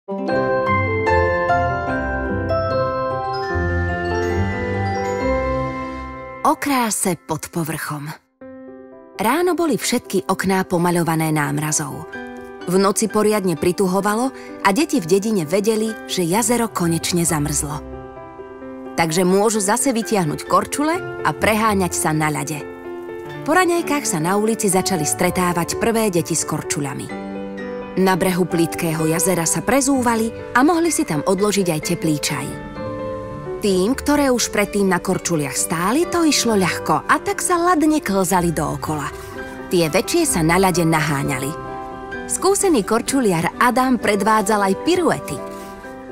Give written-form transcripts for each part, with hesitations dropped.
O kráse pod povrchom. Ráno boli všetky okná pomaľované námrazou. V noci poriadne prituhovalo a deti v dedine vedeli, že jazero konečne zamrzlo. Takže môžu zase vytiahnuť korčule a preháňať sa na ľade. Po raňajkách sa na ulici začali stretávať prvé deti s korčuľami. Na brehu plytkého jazera sa prezúvali a mohli si tam odložiť aj teplý čaj. Tým, ktoré už predtým na korčuliach stáli, to išlo ľahko a tak sa ladne klzali dookola. Tie väčšie sa na ľade naháňali. Skúsený korčuliar Adam predvádzal aj piruety.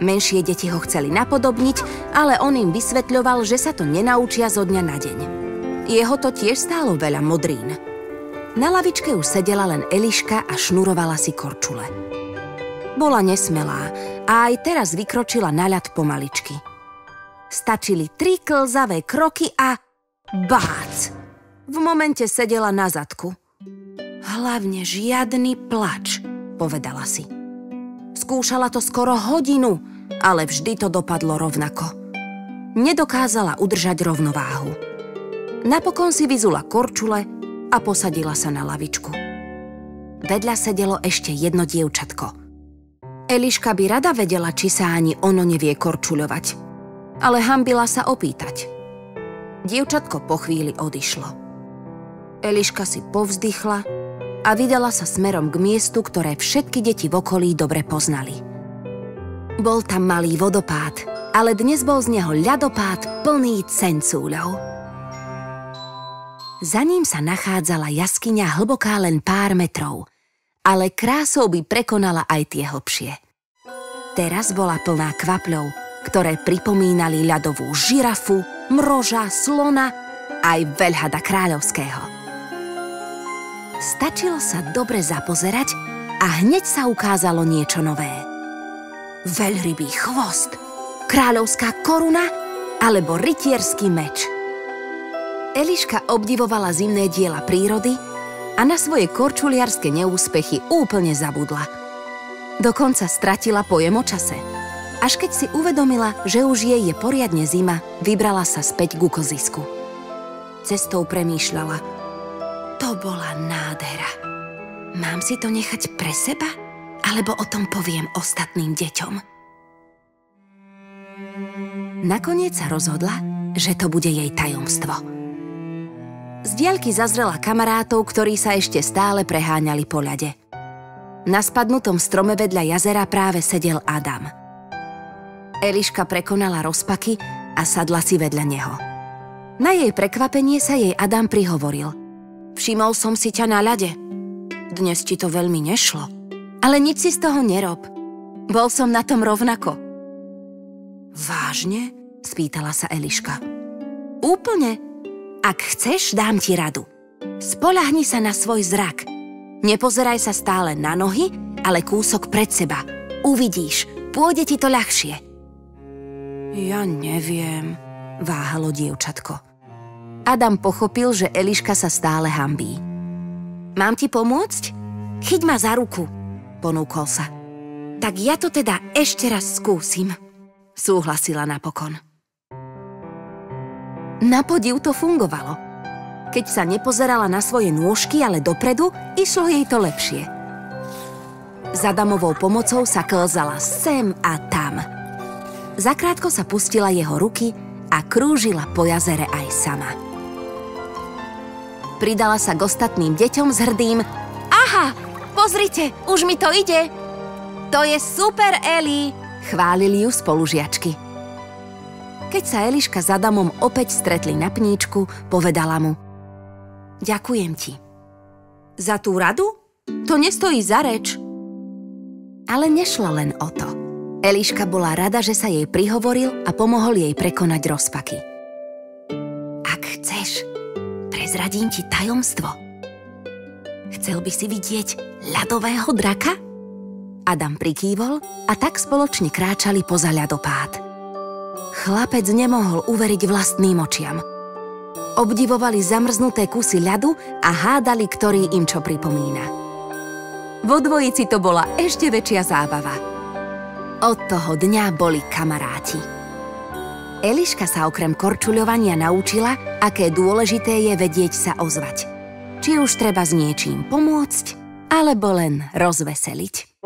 Menšie deti ho chceli napodobniť, ale on im vysvetľoval, že sa to nenaučia zo dňa na deň. Jeho to tiež stálo veľa modrín. Na lavičke už sedela len Eliška a šnurovala si korčule. Bola nesmelá a aj teraz vykročila na ľad pomaličky. Stačili 3 klzavé kroky a bác! V momente sedela na zadku. Hlavne žiadny plač, povedala si. Skúšala to skoro hodinu, ale vždy to dopadlo rovnako. Nedokázala udržať rovnováhu. Napokon si vyzula korčule a posadila sa na lavičku. Vedľa sedelo ešte jedno dievčatko. Eliška by rada vedela, či sa ani ono nevie korčuľovať. Ale hanbila sa opýtať. Dievčatko po chvíli odišlo. Eliška si povzdychla a vydala sa smerom k miestu, ktoré všetky deti v okolí dobre poznali. Bol tam malý vodopád, ale dnes bol z neho ľadopád plný cencúľov. Za ním sa nachádzala jaskyňa hlboká len pár metrov, ale krásou by prekonala aj tie hlbšie. Teraz bola plná kvapľov, ktoré pripomínali ľadovú žirafu, mroža, slona aj veľhada kráľovského. Stačilo sa dobre zapozerať a hneď sa ukázalo niečo nové. Veľrybý chvost, kráľovská koruna alebo rytierský meč. Eliška obdivovala zimné diela prírody a na svoje korčuliarske neúspechy úplne zabudla. Dokonca stratila pojem o čase. Až keď si uvedomila, že už jej je poriadne zima, vybrala sa späť ku kozisku. Cestou premýšľala. To bola nádhera. Mám si to nechať pre seba? Alebo o tom poviem ostatným deťom? Nakoniec sa rozhodla, že to bude jej tajomstvo. Z diaľky zazrela kamarátov, ktorí sa ešte stále preháňali po ľade. Na spadnutom strome vedľa jazera práve sedel Adam. Eliška prekonala rozpaky a sadla si vedľa neho. Na jej prekvapenie sa jej Adam prihovoril. Všimol som si ťa na ľade. Dnes ti to veľmi nešlo. Ale nič si z toho nerob. Bol som na tom rovnako. Vážne? Spýtala sa Eliška. Úplne. Ak chceš, dám ti radu. Spoľahni sa na svoj zrak. Nepozeraj sa stále na nohy, ale kúsok pred seba. Uvidíš, pôjde ti to ľahšie. Ja neviem, váhalo dievčatko. Adam pochopil, že Eliška sa stále hanbí. Mám ti pomôcť? Chyť ma za ruku, ponúkol sa. Tak ja to teda ešte raz skúsim, súhlasila napokon. Na podiv to fungovalo. Keď sa nepozerala na svoje nôžky, ale dopredu, išlo jej to lepšie. Za Adamovou pomocou sa klzala sem a tam. Zakrátko sa pustila jeho ruky a krúžila po jazere aj sama. Pridala sa k ostatným deťom s hrdým Aha, pozrite, už mi to ide. To je super, Eli, chválili ju spolužiačky. Keď sa Eliška s Adamom opäť stretli na pníčku, povedala mu Ďakujem ti. Za tú radu? To nestojí za reč. Ale nešlo len o to. Eliška bola rada, že sa jej prihovoril a pomohol jej prekonať rozpaky. Ak chceš, prezradím ti tajomstvo. Chcel by si vidieť ľadového draka? Adam prikývol a tak spoločne kráčali poza ľadopád. Chlapec nemohol uveriť vlastným očiam. Obdivovali zamrznuté kusy ľadu a hádali, ktorý im čo pripomína. Vo dvojici to bola ešte väčšia zábava. Od toho dňa boli kamaráti. Eliška sa okrem korčuľovania naučila, aké dôležité je vedieť sa ozvať. Či už treba s niečím pomôcť, alebo len rozveseliť.